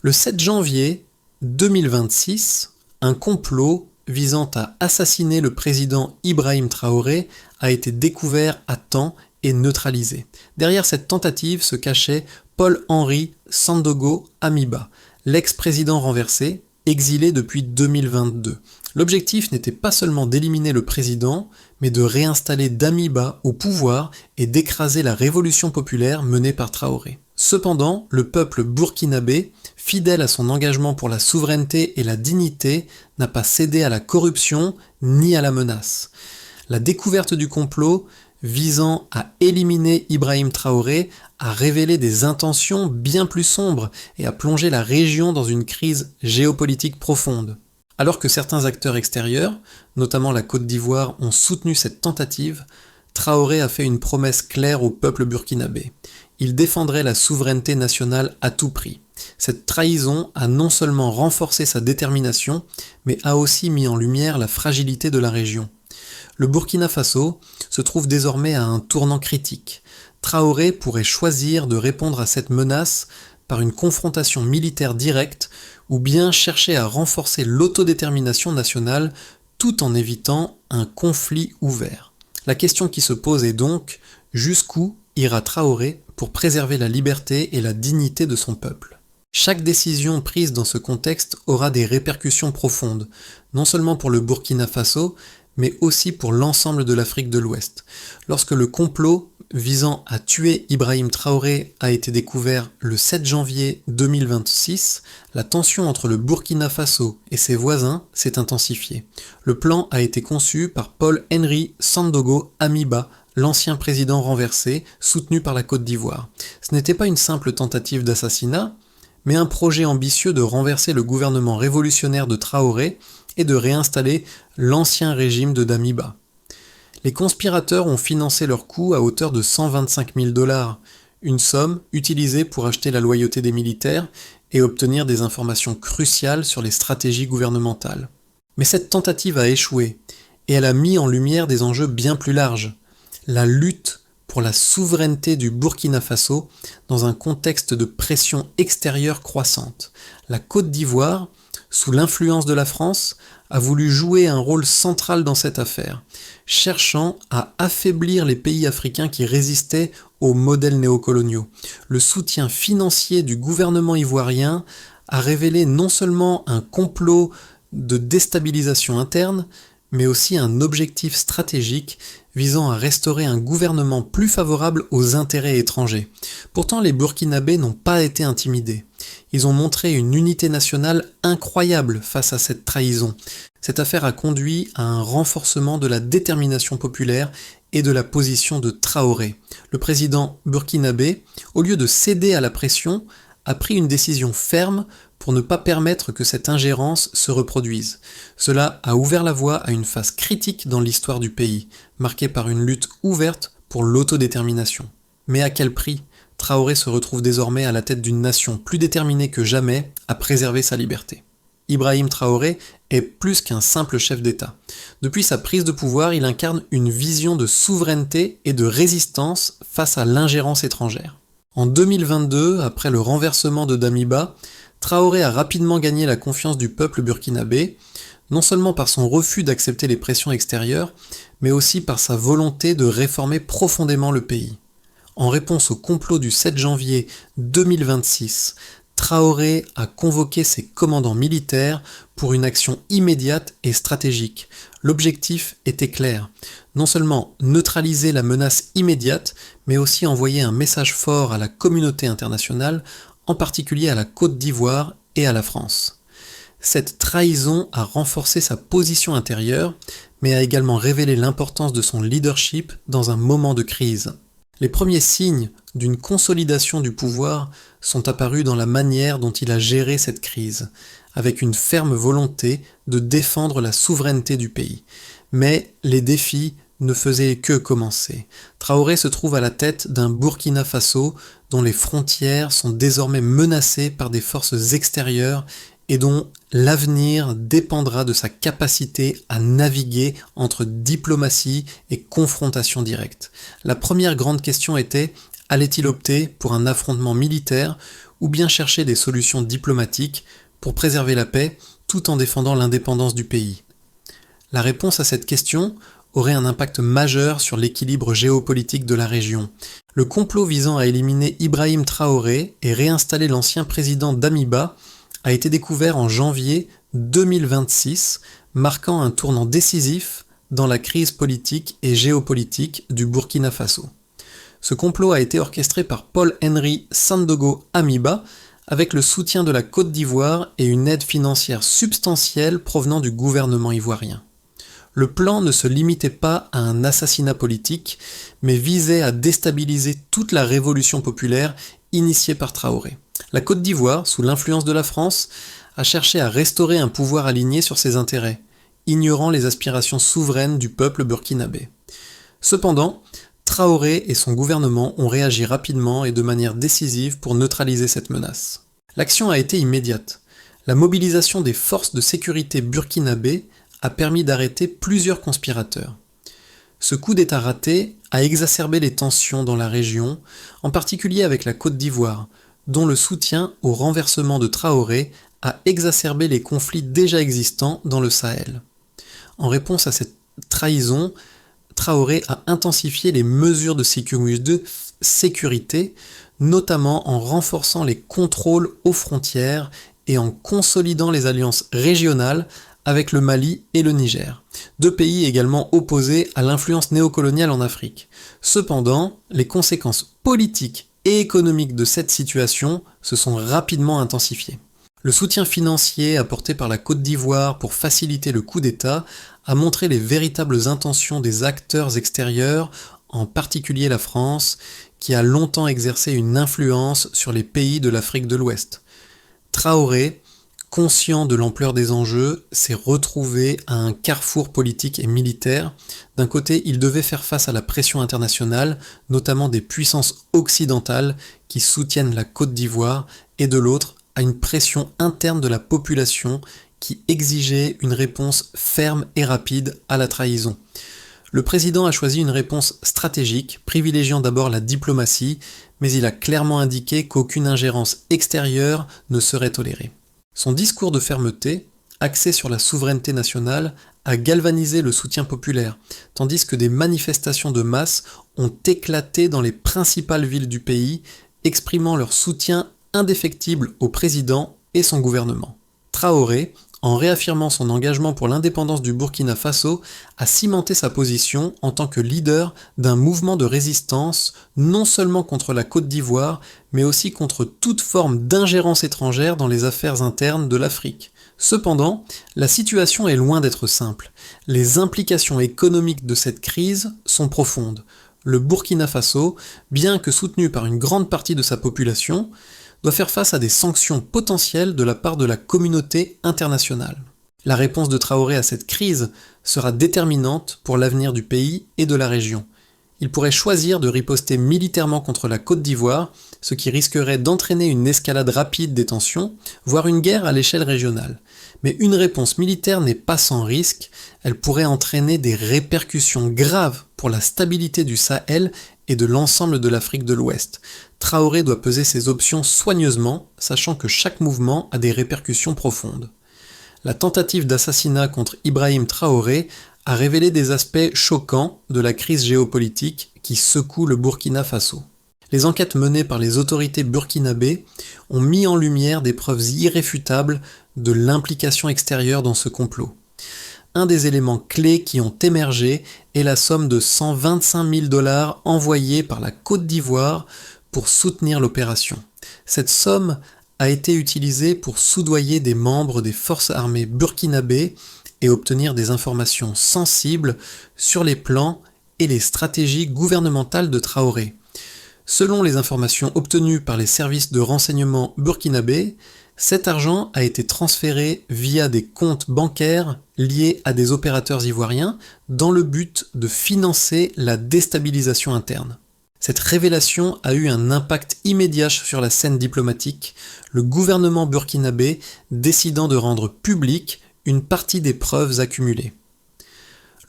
Le 7 janvier 2026, un complot visant à assassiner le président Ibrahim Traoré a été découvert à temps et neutralisé. Derrière cette tentative se cachait Paul-Henri Sandaogo Amiba, l'ex-président renversé, exilé depuis 2022. L'objectif n'était pas seulement d'éliminer le président, mais de réinstaller Damiba au pouvoir et d'écraser la révolution populaire menée par Traoré. Cependant, le peuple burkinabé, fidèle à son engagement pour la souveraineté et la dignité, n'a pas cédé à la corruption ni à la menace. La découverte du complot visant à éliminer Ibrahim Traoré a révélé des intentions bien plus sombres et a plongé la région dans une crise géopolitique profonde. Alors que certains acteurs extérieurs, notamment la Côte d'Ivoire, ont soutenu cette tentative, Traoré a fait une promesse claire au peuple burkinabé. Il défendrait la souveraineté nationale à tout prix. Cette trahison a non seulement renforcé sa détermination, mais a aussi mis en lumière la fragilité de la région. Le Burkina Faso se trouve désormais à un tournant critique. Traoré pourrait choisir de répondre à cette menace par une confrontation militaire directe ou bien chercher à renforcer l'autodétermination nationale tout en évitant un conflit ouvert. La question qui se pose est donc, jusqu'où ira Traoré pour préserver la liberté et la dignité de son peuple ? Chaque décision prise dans ce contexte aura des répercussions profondes, non seulement pour le Burkina Faso, mais aussi pour l'ensemble de l'Afrique de l'Ouest. Lorsque le complot visant à tuer Ibrahim Traoré a été découvert le 7 janvier 2026, la tension entre le Burkina Faso et ses voisins s'est intensifiée. Le plan a été conçu par Paul-Henri Sandaogo Amiba, l'ancien président renversé, soutenu par la Côte d'Ivoire. Ce n'était pas une simple tentative d'assassinat, mais un projet ambitieux de renverser le gouvernement révolutionnaire de Traoré et de réinstaller l'ancien régime de Damiba. Les conspirateurs ont financé leur coup à hauteur de 125 000 $, une somme utilisée pour acheter la loyauté des militaires et obtenir des informations cruciales sur les stratégies gouvernementales. Mais cette tentative a échoué, et elle a mis en lumière des enjeux bien plus larges. La lutte pour la souveraineté du Burkina Faso dans un contexte de pression extérieure croissante. La Côte d'Ivoire, sous l'influence de la France, a voulu jouer un rôle central dans cette affaire, cherchant à affaiblir les pays africains qui résistaient aux modèles néocoloniaux. Le soutien financier du gouvernement ivoirien a révélé non seulement un complot de déstabilisation interne, mais aussi un objectif stratégique visant à restaurer un gouvernement plus favorable aux intérêts étrangers. Pourtant, les Burkinabés n'ont pas été intimidés. Ils ont montré une unité nationale incroyable face à cette trahison. Cette affaire a conduit à un renforcement de la détermination populaire et de la position de Traoré. Le président burkinabé, au lieu de céder à la pression, a pris une décision ferme pour ne pas permettre que cette ingérence se reproduise. Cela a ouvert la voie à une phase critique dans l'histoire du pays, marquée par une lutte ouverte pour l'autodétermination. Mais à quel prix ? Traoré se retrouve désormais à la tête d'une nation plus déterminée que jamais à préserver sa liberté. Ibrahim Traoré est plus qu'un simple chef d'État. Depuis sa prise de pouvoir, il incarne une vision de souveraineté et de résistance face à l'ingérence étrangère. En 2022, après le renversement de Damiba, Traoré a rapidement gagné la confiance du peuple burkinabé, non seulement par son refus d'accepter les pressions extérieures, mais aussi par sa volonté de réformer profondément le pays. En réponse au complot du 7 janvier 2026, Traoré a convoqué ses commandants militaires pour une action immédiate et stratégique. L'objectif était clair, non seulement neutraliser la menace immédiate, mais aussi envoyer un message fort à la communauté internationale, en particulier à la Côte d'Ivoire et à la France. Cette trahison a renforcé sa position intérieure, mais a également révélé l'importance de son leadership dans un moment de crise. Les premiers signes d'une consolidation du pouvoir sont apparus dans la manière dont il a géré cette crise, avec une ferme volonté de défendre la souveraineté du pays. Mais les défis ne faisaient que commencer. Traoré se trouve à la tête d'un Burkina Faso dont les frontières sont désormais menacées par des forces extérieures et dont l'avenir dépendra de sa capacité à naviguer entre diplomatie et confrontation directe. La première grande question était, allait-il opter pour un affrontement militaire ou bien chercher des solutions diplomatiques pour préserver la paix tout en défendant l'indépendance du pays? La réponse à cette question aurait un impact majeur sur l'équilibre géopolitique de la région. Le complot visant à éliminer Ibrahim Traoré et réinstaller l'ancien président Damiba a été découvert en janvier 2026, marquant un tournant décisif dans la crise politique et géopolitique du Burkina Faso. Ce complot a été orchestré par Paul-Henri Sandaogo Amiba, avec le soutien de la Côte d'Ivoire et une aide financière substantielle provenant du gouvernement ivoirien. Le plan ne se limitait pas à un assassinat politique, mais visait à déstabiliser toute la révolution populaire initiée par Traoré. La Côte d'Ivoire, sous l'influence de la France, a cherché à restaurer un pouvoir aligné sur ses intérêts, ignorant les aspirations souveraines du peuple burkinabé. Cependant, Traoré et son gouvernement ont réagi rapidement et de manière décisive pour neutraliser cette menace. L'action a été immédiate. La mobilisation des forces de sécurité burkinabées a permis d'arrêter plusieurs conspirateurs. Ce coup d'État raté a exacerbé les tensions dans la région, en particulier avec la Côte d'Ivoire, dont le soutien au renversement de Traoré a exacerbé les conflits déjà existants dans le Sahel. En réponse à cette trahison, Traoré a intensifié les mesures de sécurité, notamment en renforçant les contrôles aux frontières et en consolidant les alliances régionales avec le Mali et le Niger, deux pays également opposés à l'influence néocoloniale en Afrique. Cependant, les conséquences politiques et économiques de cette situation se sont rapidement intensifiées. Le soutien financier apporté par la Côte d'Ivoire pour faciliter le coup d'État a montré les véritables intentions des acteurs extérieurs, en particulier la France, qui a longtemps exercé une influence sur les pays de l'Afrique de l'Ouest. Traoré, conscient de l'ampleur des enjeux, s'est retrouvé à un carrefour politique et militaire. D'un côté, il devait faire face à la pression internationale, notamment des puissances occidentales qui soutiennent la Côte d'Ivoire, et de l'autre, à une pression interne de la population qui exigeait une réponse ferme et rapide à la trahison. Le président a choisi une réponse stratégique, privilégiant d'abord la diplomatie, mais il a clairement indiqué qu'aucune ingérence extérieure ne serait tolérée. Son discours de fermeté, axé sur la souveraineté nationale, a galvanisé le soutien populaire, tandis que des manifestations de masse ont éclaté dans les principales villes du pays, exprimant leur soutien indéfectible au président et son gouvernement. Traoré, en réaffirmant son engagement pour l'indépendance du Burkina Faso, a cimenté sa position en tant que leader d'un mouvement de résistance non seulement contre la Côte d'Ivoire, mais aussi contre toute forme d'ingérence étrangère dans les affaires internes de l'Afrique. Cependant, la situation est loin d'être simple. Les implications économiques de cette crise sont profondes. Le Burkina Faso, bien que soutenu par une grande partie de sa population, doit faire face à des sanctions potentielles de la part de la communauté internationale. La réponse de Traoré à cette crise sera déterminante pour l'avenir du pays et de la région. Il pourrait choisir de riposter militairement contre la Côte d'Ivoire, ce qui risquerait d'entraîner une escalade rapide des tensions, voire une guerre à l'échelle régionale. Mais une réponse militaire n'est pas sans risque, elle pourrait entraîner des répercussions graves pour la stabilité du Sahel et de l'ensemble de l'Afrique de l'Ouest. Traoré doit peser ses options soigneusement, sachant que chaque mouvement a des répercussions profondes. La tentative d'assassinat contre Ibrahim Traoré a révélé des aspects choquants de la crise géopolitique qui secoue le Burkina Faso. Les enquêtes menées par les autorités burkinabées ont mis en lumière des preuves irréfutables de l'implication extérieure dans ce complot. Un des éléments clés qui ont émergé est la somme de 125 000 $ envoyée par la Côte d'Ivoire pour soutenir l'opération. Cette somme a été utilisée pour soudoyer des membres des forces armées burkinabées et obtenir des informations sensibles sur les plans et les stratégies gouvernementales de Traoré. Selon les informations obtenues par les services de renseignement burkinabés, cet argent a été transféré via des comptes bancaires liés à des opérateurs ivoiriens dans le but de financer la déstabilisation interne. Cette révélation a eu un impact immédiat sur la scène diplomatique, le gouvernement burkinabé décidant de rendre publique une partie des preuves accumulées.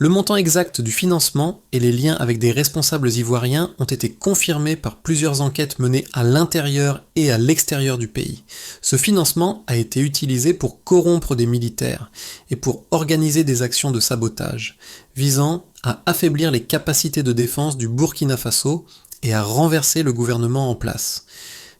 Le montant exact du financement et les liens avec des responsables ivoiriens ont été confirmés par plusieurs enquêtes menées à l'intérieur et à l'extérieur du pays. Ce financement a été utilisé pour corrompre des militaires et pour organiser des actions de sabotage, visant à affaiblir les capacités de défense du Burkina Faso et à renverser le gouvernement en place.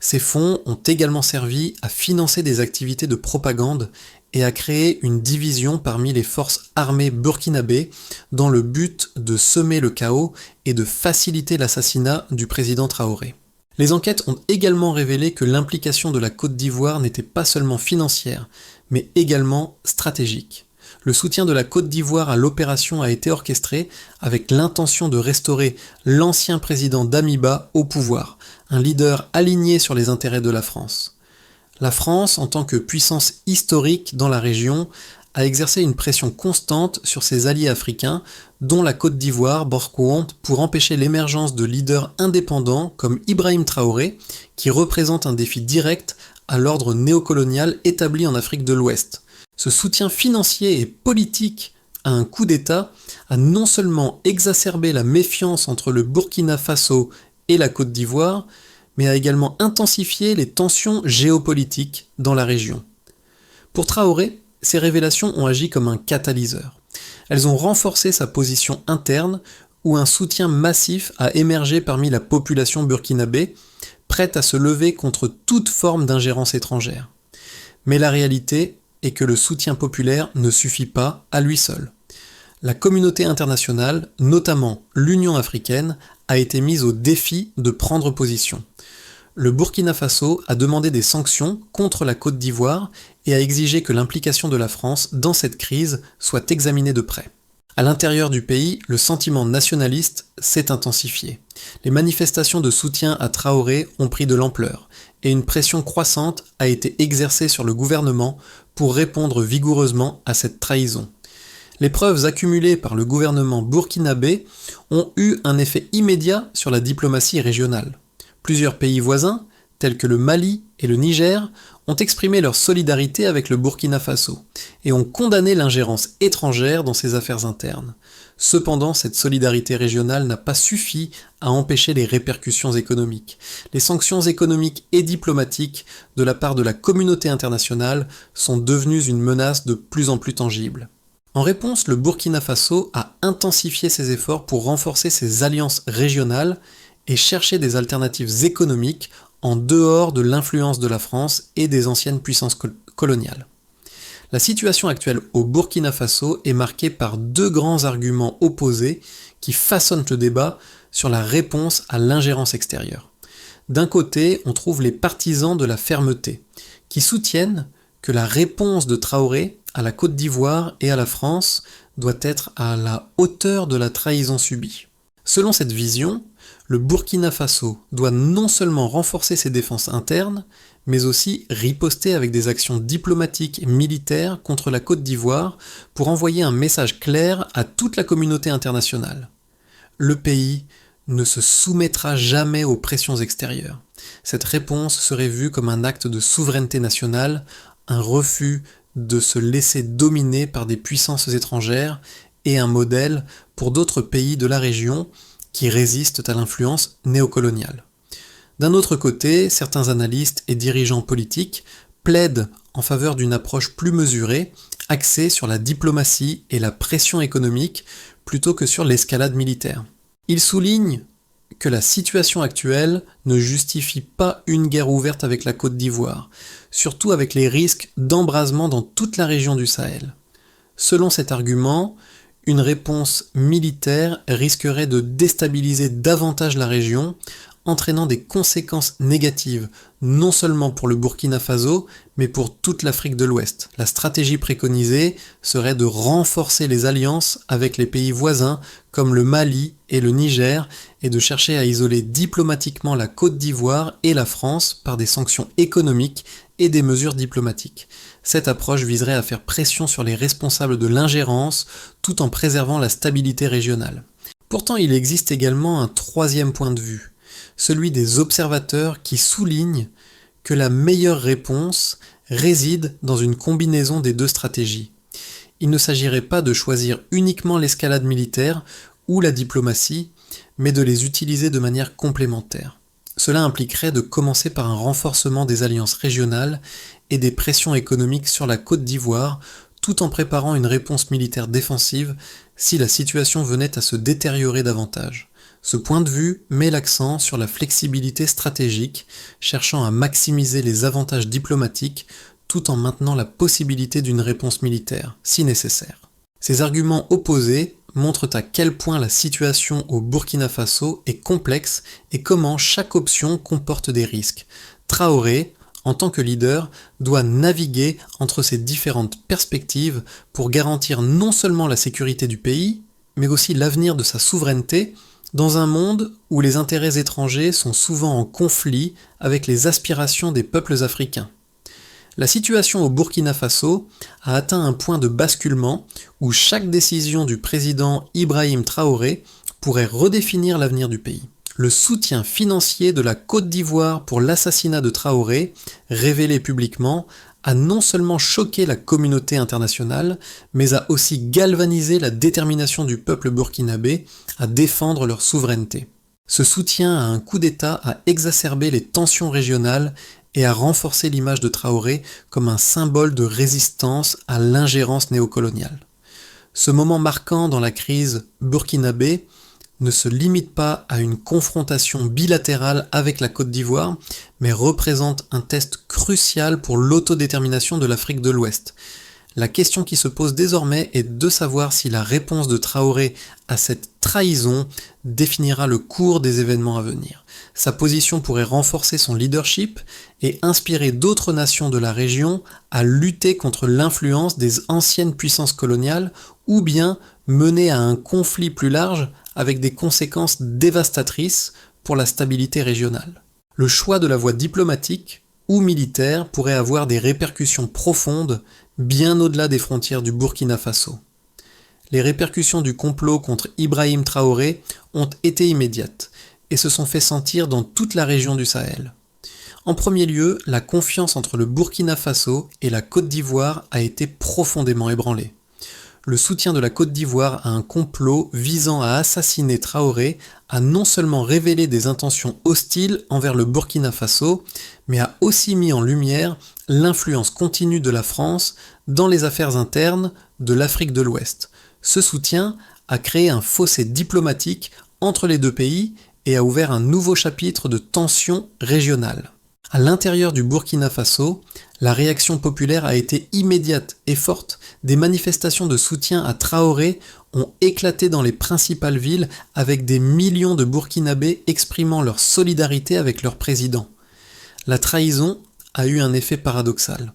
Ces fonds ont également servi à financer des activités de propagande et à créer une division parmi les forces armées burkinabées dans le but de semer le chaos et de faciliter l'assassinat du président Traoré. Les enquêtes ont également révélé que l'implication de la Côte d'Ivoire n'était pas seulement financière, mais également stratégique. Le soutien de la Côte d'Ivoire à l'opération a été orchestré avec l'intention de restaurer l'ancien président Damiba au pouvoir, un leader aligné sur les intérêts de la France. La France, en tant que puissance historique dans la région, a exercé une pression constante sur ses alliés africains, dont la Côte d'Ivoire, bord courante, pour empêcher l'émergence de leaders indépendants comme Ibrahim Traoré, qui représente un défi direct à l'ordre néocolonial établi en Afrique de l'Ouest. Ce soutien financier et politique à un coup d'État a non seulement exacerbé la méfiance entre le Burkina Faso et la Côte d'Ivoire, mais a également intensifié les tensions géopolitiques dans la région. Pour Traoré, ces révélations ont agi comme un catalyseur. Elles ont renforcé sa position interne, où un soutien massif a émergé parmi la population burkinabé, prête à se lever contre toute forme d'ingérence étrangère. Mais la réalité est que le soutien populaire ne suffit pas à lui seul. La communauté internationale, notamment l'Union africaine, a été mise au défi de prendre position. Le Burkina Faso a demandé des sanctions contre la Côte d'Ivoire et a exigé que l'implication de la France dans cette crise soit examinée de près. À l'intérieur du pays, le sentiment nationaliste s'est intensifié. Les manifestations de soutien à Traoré ont pris de l'ampleur et une pression croissante a été exercée sur le gouvernement pour répondre vigoureusement à cette trahison. Les preuves accumulées par le gouvernement burkinabé ont eu un effet immédiat sur la diplomatie régionale. Plusieurs pays voisins, tels que le Mali et le Niger, ont exprimé leur solidarité avec le Burkina Faso et ont condamné l'ingérence étrangère dans ses affaires internes. Cependant, cette solidarité régionale n'a pas suffi à empêcher les répercussions économiques. Les sanctions économiques et diplomatiques de la part de la communauté internationale sont devenues une menace de plus en plus tangible. En réponse, le Burkina Faso a intensifié ses efforts pour renforcer ses alliances régionales et chercher des alternatives économiques en dehors de l'influence de la France et des anciennes puissances coloniales. La situation actuelle au Burkina Faso est marquée par deux grands arguments opposés qui façonnent le débat sur la réponse à l'ingérence extérieure. D'un côté, on trouve les partisans de la fermeté, qui soutiennent que la réponse de Traoré à la Côte d'Ivoire et à la France doit être à la hauteur de la trahison subie. Selon cette vision, le Burkina Faso doit non seulement renforcer ses défenses internes, mais aussi riposter avec des actions diplomatiques et militaires contre la Côte d'Ivoire pour envoyer un message clair à toute la communauté internationale. Le pays ne se soumettra jamais aux pressions extérieures. Cette réponse serait vue comme un acte de souveraineté nationale, un refus de se laisser dominer par des puissances étrangères et un modèle pour d'autres pays de la région qui résistent à l'influence néocoloniale. D'un autre côté, certains analystes et dirigeants politiques plaident en faveur d'une approche plus mesurée, axée sur la diplomatie et la pression économique plutôt que sur l'escalade militaire. Ils soulignent que la situation actuelle ne justifie pas une guerre ouverte avec la Côte d'Ivoire, surtout avec les risques d'embrasement dans toute la région du Sahel. Selon cet argument, une réponse militaire risquerait de déstabiliser davantage la région, entraînant des conséquences négatives, non seulement pour le Burkina Faso, mais pour toute l'Afrique de l'Ouest. La stratégie préconisée serait de renforcer les alliances avec les pays voisins comme le Mali et le Niger, et de chercher à isoler diplomatiquement la Côte d'Ivoire et la France par des sanctions économiques et des mesures diplomatiques. Cette approche viserait à faire pression sur les responsables de l'ingérence, tout en préservant la stabilité régionale. Pourtant, il existe également un troisième point de vue, celui des observateurs qui soulignent que la meilleure réponse réside dans une combinaison des deux stratégies. il ne s'agirait pas de choisir uniquement l'escalade militaire ou la diplomatie, mais de les utiliser de manière complémentaire. Cela impliquerait de commencer par un renforcement des alliances régionales et des pressions économiques sur la Côte d'Ivoire, tout en préparant une réponse militaire défensive si la situation venait à se détériorer davantage. Ce point de vue met l'accent sur la flexibilité stratégique, cherchant à maximiser les avantages diplomatiques tout en maintenant la possibilité d'une réponse militaire, si nécessaire. Ces arguments opposés montrent à quel point la situation au Burkina Faso est complexe et comment chaque option comporte des risques. Traoré, en tant que leader, doit naviguer entre ces différentes perspectives pour garantir non seulement la sécurité du pays, mais aussi l'avenir de sa souveraineté, dans un monde où les intérêts étrangers sont souvent en conflit avec les aspirations des peuples africains. La situation au Burkina Faso a atteint un point de basculement où chaque décision du président Ibrahim Traoré pourrait redéfinir l'avenir du pays. Le soutien financier de la Côte d'Ivoire pour l'assassinat de Traoré, révélé publiquement, a non seulement choqué la communauté internationale, mais a aussi galvanisé la détermination du peuple burkinabé à défendre leur souveraineté. Ce soutien à un coup d'État a exacerbé les tensions régionales et a renforcé l'image de Traoré comme un symbole de résistance à l'ingérence néocoloniale. Ce moment marquant dans la crise burkinabé ne se limite pas à une confrontation bilatérale avec la Côte d'Ivoire, mais représente un test crucial pour l'autodétermination de l'Afrique de l'Ouest. La question qui se pose désormais est de savoir si la réponse de Traoré à cette trahison définira le cours des événements à venir. Sa position pourrait renforcer son leadership et inspirer d'autres nations de la région à lutter contre l'influence des anciennes puissances coloniales ou bien mener à un conflit plus large avec des conséquences dévastatrices pour la stabilité régionale. Le choix de la voie diplomatique ou militaire pourrait avoir des répercussions profondes bien au-delà des frontières du Burkina Faso. Les répercussions du complot contre Ibrahim Traoré ont été immédiates et se sont fait sentir dans toute la région du Sahel. En premier lieu, la confiance entre le Burkina Faso et la Côte d'Ivoire a été profondément ébranlée. Le soutien de la Côte d'Ivoire à un complot visant à assassiner Traoré a non seulement révélé des intentions hostiles envers le Burkina Faso, mais a aussi mis en lumière l'influence continue de la France dans les affaires internes de l'Afrique de l'Ouest. Ce soutien a créé un fossé diplomatique entre les deux pays et a ouvert un nouveau chapitre de tensions régionales. À l'intérieur du Burkina Faso, la réaction populaire a été immédiate et forte. Des manifestations de soutien à Traoré ont éclaté dans les principales villes avec des millions de Burkinabés exprimant leur solidarité avec leur président. La trahison a eu un effet paradoxal.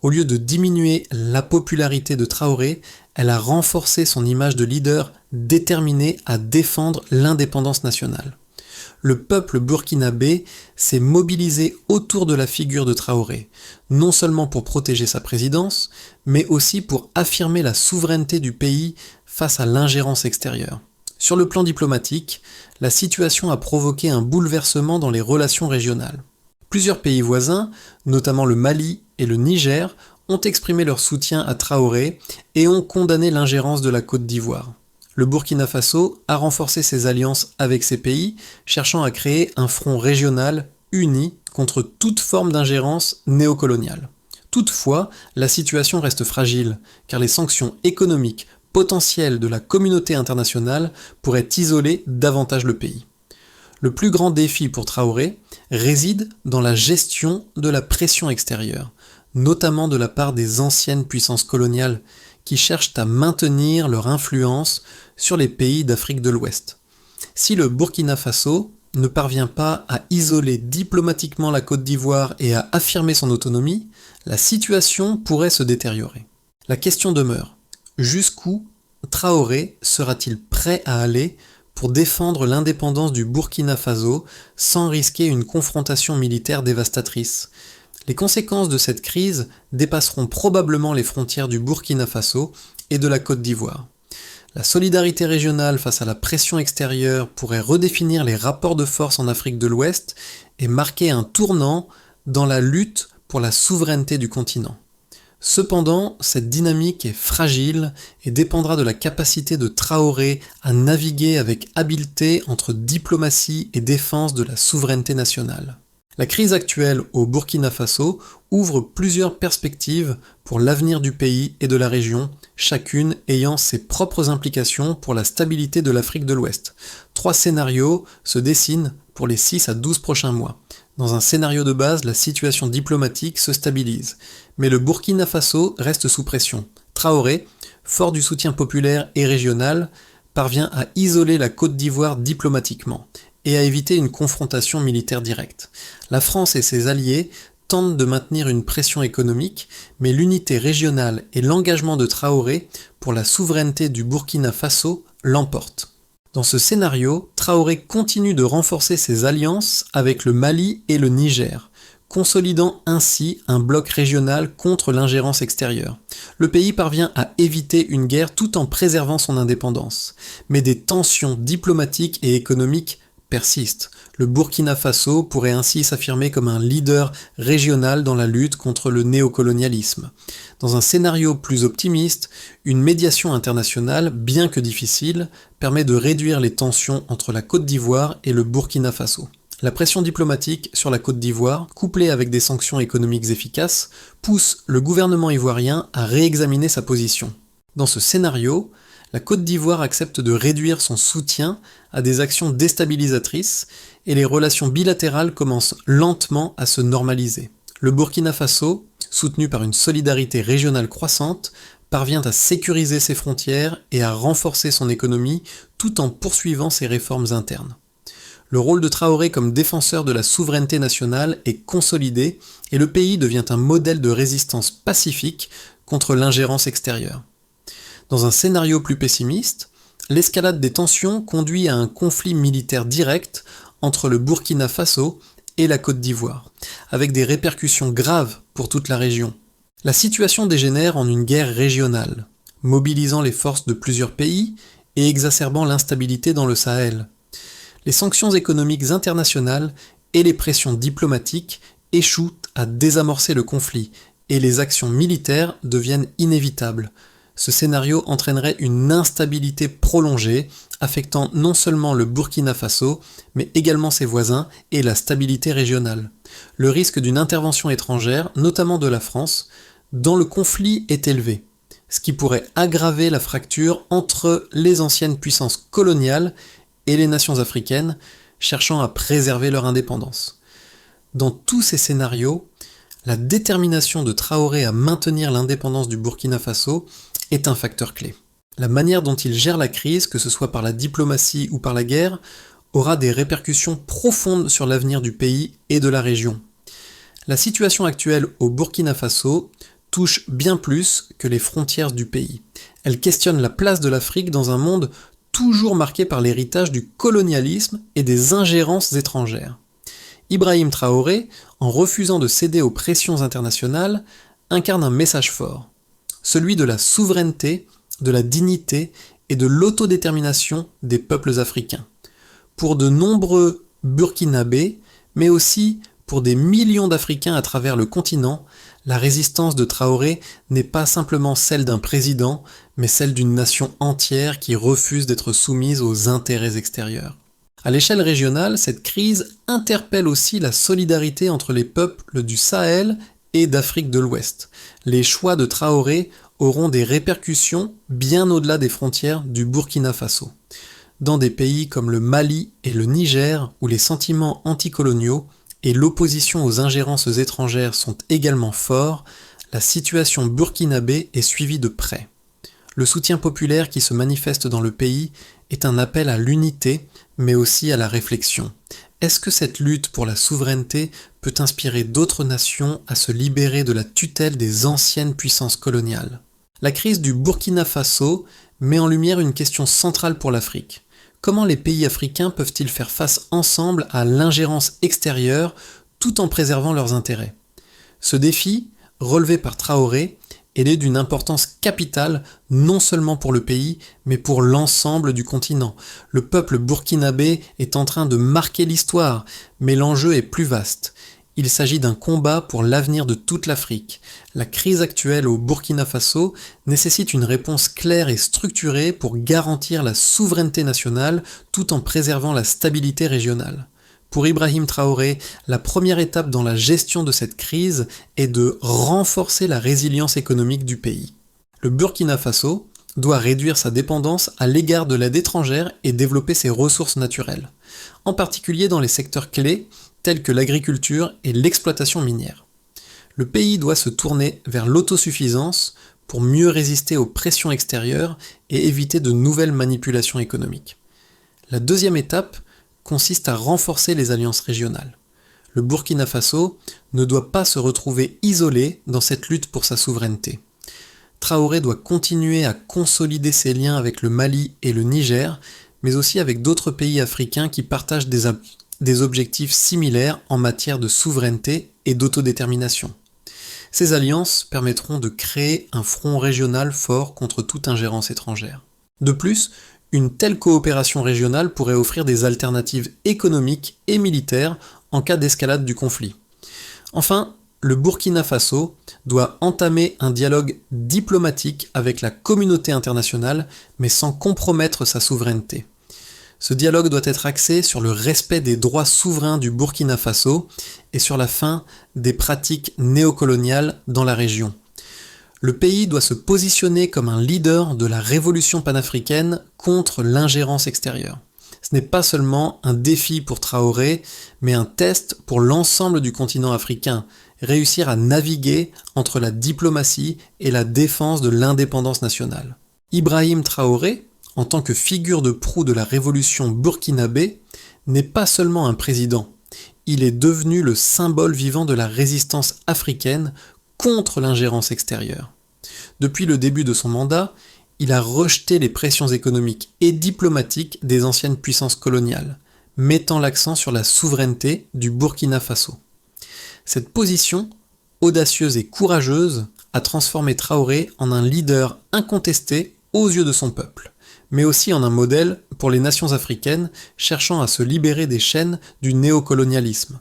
Au lieu de diminuer la popularité de Traoré, elle a renforcé son image de leader déterminé à défendre l'indépendance nationale. Le peuple burkinabé s'est mobilisé autour de la figure de Traoré, non seulement pour protéger sa présidence, mais aussi pour affirmer la souveraineté du pays face à l'ingérence extérieure. Sur le plan diplomatique, la situation a provoqué un bouleversement dans les relations régionales. Plusieurs pays voisins, notamment le Mali et le Niger, ont exprimé leur soutien à Traoré et ont condamné l'ingérence de la Côte d'Ivoire. Le Burkina Faso a renforcé ses alliances avec ces pays, cherchant à créer un front régional uni contre toute forme d'ingérence néocoloniale. Toutefois, la situation reste fragile, car les sanctions économiques potentielles de la communauté internationale pourraient isoler davantage le pays. Le plus grand défi pour Traoré réside dans la gestion de la pression extérieure, notamment de la part des anciennes puissances coloniales qui cherchent à maintenir leur influence sur les pays d'Afrique de l'Ouest. Si le Burkina Faso ne parvient pas à isoler diplomatiquement la Côte d'Ivoire et à affirmer son autonomie, la situation pourrait se détériorer. La question demeure, jusqu'où Traoré sera-t-il prêt à aller pour défendre l'indépendance du Burkina Faso sans risquer une confrontation militaire dévastatrice ? Les conséquences de cette crise dépasseront probablement les frontières du Burkina Faso et de la Côte d'Ivoire. La solidarité régionale face à la pression extérieure pourrait redéfinir les rapports de force en Afrique de l'Ouest et marquer un tournant dans la lutte pour la souveraineté du continent. Cependant, cette dynamique est fragile et dépendra de la capacité de Traoré à naviguer avec habileté entre diplomatie et défense de la souveraineté nationale. La crise actuelle au Burkina Faso ouvre plusieurs perspectives pour l'avenir du pays et de la région, chacune ayant ses propres implications pour la stabilité de l'Afrique de l'Ouest. 3 scénarios se dessinent pour les 6 à 12 prochains mois. Dans un scénario de base, la situation diplomatique se stabilise, mais le Burkina Faso reste sous pression. Traoré, fort du soutien populaire et régional, parvient à isoler la Côte d'Ivoire diplomatiquement et à éviter une confrontation militaire directe. La France et ses alliés tentent de maintenir une pression économique, mais l'unité régionale et l'engagement de Traoré pour la souveraineté du Burkina Faso l'emportent. Dans ce scénario, Traoré continue de renforcer ses alliances avec le Mali et le Niger, consolidant ainsi un bloc régional contre l'ingérence extérieure. Le pays parvient à éviter une guerre tout en préservant son indépendance. Mais des tensions diplomatiques et économiques persistent. Le Burkina Faso pourrait ainsi s'affirmer comme un leader régional dans la lutte contre le néocolonialisme. Dans un scénario plus optimiste, une médiation internationale, bien que difficile, permet de réduire les tensions entre la Côte d'Ivoire et le Burkina Faso. La pression diplomatique sur la Côte d'Ivoire, couplée avec des sanctions économiques efficaces, pousse le gouvernement ivoirien à réexaminer sa position. Dans ce scénario, la Côte d'Ivoire accepte de réduire son soutien à des actions déstabilisatrices et les relations bilatérales commencent lentement à se normaliser. Le Burkina Faso, soutenu par une solidarité régionale croissante, parvient à sécuriser ses frontières et à renforcer son économie tout en poursuivant ses réformes internes. Le rôle de Traoré comme défenseur de la souveraineté nationale est consolidé et le pays devient un modèle de résistance pacifique contre l'ingérence extérieure. Dans un scénario plus pessimiste, l'escalade des tensions conduit à un conflit militaire direct entre le Burkina Faso et la Côte d'Ivoire, avec des répercussions graves pour toute la région. La situation dégénère en une guerre régionale, mobilisant les forces de plusieurs pays et exacerbant l'instabilité dans le Sahel. Les sanctions économiques internationales et les pressions diplomatiques échouent à désamorcer le conflit et les actions militaires deviennent inévitables. Ce scénario entraînerait une instabilité prolongée, affectant non seulement le Burkina Faso, mais également ses voisins et la stabilité régionale. Le risque d'une intervention étrangère, notamment de la France, dans le conflit est élevé, ce qui pourrait aggraver la fracture entre les anciennes puissances coloniales et les nations africaines, cherchant à préserver leur indépendance. Dans tous ces scénarios, la détermination de Traoré à maintenir l'indépendance du Burkina Faso est un facteur clé. La manière dont il gère la crise, que ce soit par la diplomatie ou par la guerre, aura des répercussions profondes sur l'avenir du pays et de la région. La situation actuelle au Burkina Faso touche bien plus que les frontières du pays. Elle questionne la place de l'Afrique dans un monde toujours marqué par l'héritage du colonialisme et des ingérences étrangères. Ibrahim Traoré, en refusant de céder aux pressions internationales, incarne un message fort, celui de la souveraineté, de la dignité et de l'autodétermination des peuples africains. Pour de nombreux Burkinabés, mais aussi pour des millions d'Africains à travers le continent, la résistance de Traoré n'est pas simplement celle d'un président, mais celle d'une nation entière qui refuse d'être soumise aux intérêts extérieurs. À l'échelle régionale, cette crise interpelle aussi la solidarité entre les peuples du Sahel et d'Afrique de l'Ouest. Les choix de Traoré auront des répercussions bien au-delà des frontières du Burkina Faso. Dans des pays comme le Mali et le Niger, où les sentiments anticoloniaux et l'opposition aux ingérences étrangères sont également forts, la situation burkinabé est suivie de près. Le soutien populaire qui se manifeste dans le pays est un appel à l'unité, mais aussi à la réflexion. Est-ce que cette lutte pour la souveraineté peut inspirer d'autres nations à se libérer de la tutelle des anciennes puissances coloniales ? La crise du Burkina Faso met en lumière une question centrale pour l'Afrique. Comment les pays africains peuvent-ils faire face ensemble à l'ingérence extérieure tout en préservant leurs intérêts ? Ce défi, relevé par Traoré, est d'une importance capitale non seulement pour le pays, mais pour l'ensemble du continent. Le peuple burkinabé est en train de marquer l'histoire, mais l'enjeu est plus vaste. il s'agit d'un combat pour l'avenir de toute l'Afrique. La crise actuelle au Burkina Faso nécessite une réponse claire et structurée pour garantir la souveraineté nationale tout en préservant la stabilité régionale. Pour Ibrahim Traoré, la première étape dans la gestion de cette crise est de renforcer la résilience économique du pays. Le Burkina Faso doit réduire sa dépendance à l'égard de l'aide étrangère et développer ses ressources naturelles, en particulier dans les secteurs clés tels que l'agriculture et l'exploitation minière. Le pays doit se tourner vers l'autosuffisance pour mieux résister aux pressions extérieures et éviter de nouvelles manipulations économiques. La deuxième étape consiste à renforcer les alliances régionales. Le Burkina Faso ne doit pas se retrouver isolé dans cette lutte pour sa souveraineté. Traoré doit continuer à consolider ses liens avec le Mali et le Niger, mais aussi avec d'autres pays africains qui partagent des objectifs similaires en matière de souveraineté et d'autodétermination. Ces alliances permettront de créer un front régional fort contre toute ingérence étrangère. De plus, une telle coopération régionale pourrait offrir des alternatives économiques et militaires en cas d'escalade du conflit. Enfin, le Burkina Faso doit entamer un dialogue diplomatique avec la communauté internationale, mais sans compromettre sa souveraineté. Ce dialogue doit être axé sur le respect des droits souverains du Burkina Faso et sur la fin des pratiques néocoloniales dans la région. Le pays doit se positionner comme un leader de la révolution panafricaine contre l'ingérence extérieure. Ce n'est pas seulement un défi pour Traoré, mais un test pour l'ensemble du continent africain, réussir à naviguer entre la diplomatie et la défense de l'indépendance nationale. Ibrahim Traoré, en tant que figure de proue de la révolution burkinabé, n'est pas seulement un président, il est devenu le symbole vivant de la résistance africaine contre l'ingérence extérieure. Depuis le début de son mandat, il a rejeté les pressions économiques et diplomatiques des anciennes puissances coloniales, mettant l'accent sur la souveraineté du Burkina Faso. Cette position, audacieuse et courageuse, a transformé Traoré en un leader incontesté aux yeux de son peuple, mais aussi en un modèle pour les nations africaines cherchant à se libérer des chaînes du néocolonialisme.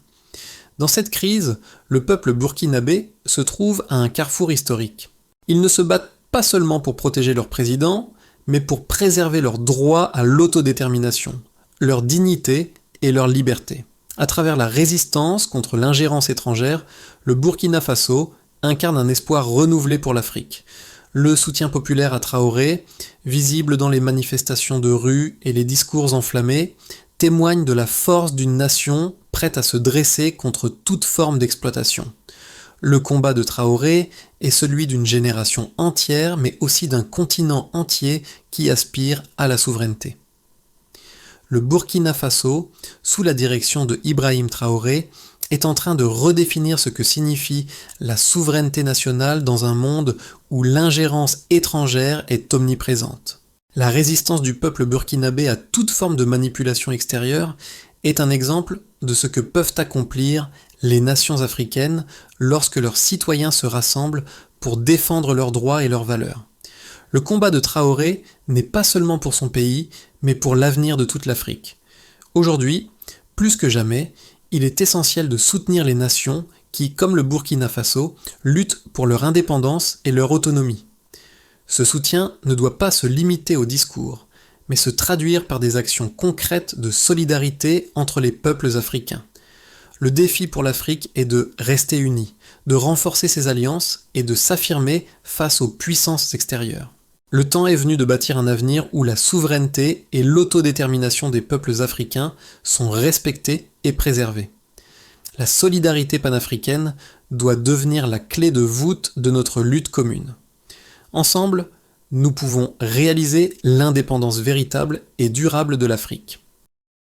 Dans cette crise, le peuple burkinabé se trouve à un carrefour historique. Ils ne se battent pas seulement pour protéger leur président, mais pour préserver leur droit à l'autodétermination, leur dignité et leur liberté. À travers la résistance contre l'ingérence étrangère, le Burkina Faso incarne un espoir renouvelé pour l'Afrique. Le soutien populaire à Traoré, visible dans les manifestations de rue et les discours enflammés, témoigne de la force d'une nation prête à se dresser contre toute forme d'exploitation. Le combat de Traoré est celui d'une génération entière, mais aussi d'un continent entier qui aspire à la souveraineté. Le Burkina Faso, sous la direction de Ibrahim Traoré, est en train de redéfinir ce que signifie la souveraineté nationale dans un monde où l'ingérence étrangère est omniprésente. La résistance du peuple burkinabé à toute forme de manipulation extérieure est un exemple de ce que peuvent accomplir les nations africaines lorsque leurs citoyens se rassemblent pour défendre leurs droits et leurs valeurs. Le combat de Traoré n'est pas seulement pour son pays, mais pour l'avenir de toute l'Afrique. Aujourd'hui, plus que jamais, il est essentiel de soutenir les nations qui, comme le Burkina Faso, luttent pour leur indépendance et leur autonomie. Ce soutien ne doit pas se limiter au discours, mais se traduire par des actions concrètes de solidarité entre les peuples africains. Le défi pour l'Afrique est de rester unie, de renforcer ses alliances et de s'affirmer face aux puissances extérieures. Le temps est venu de bâtir un avenir où la souveraineté et l'autodétermination des peuples africains sont respectés et préservés. La solidarité panafricaine doit devenir la clé de voûte de notre lutte commune. Ensemble, nous pouvons réaliser l'indépendance véritable et durable de l'Afrique.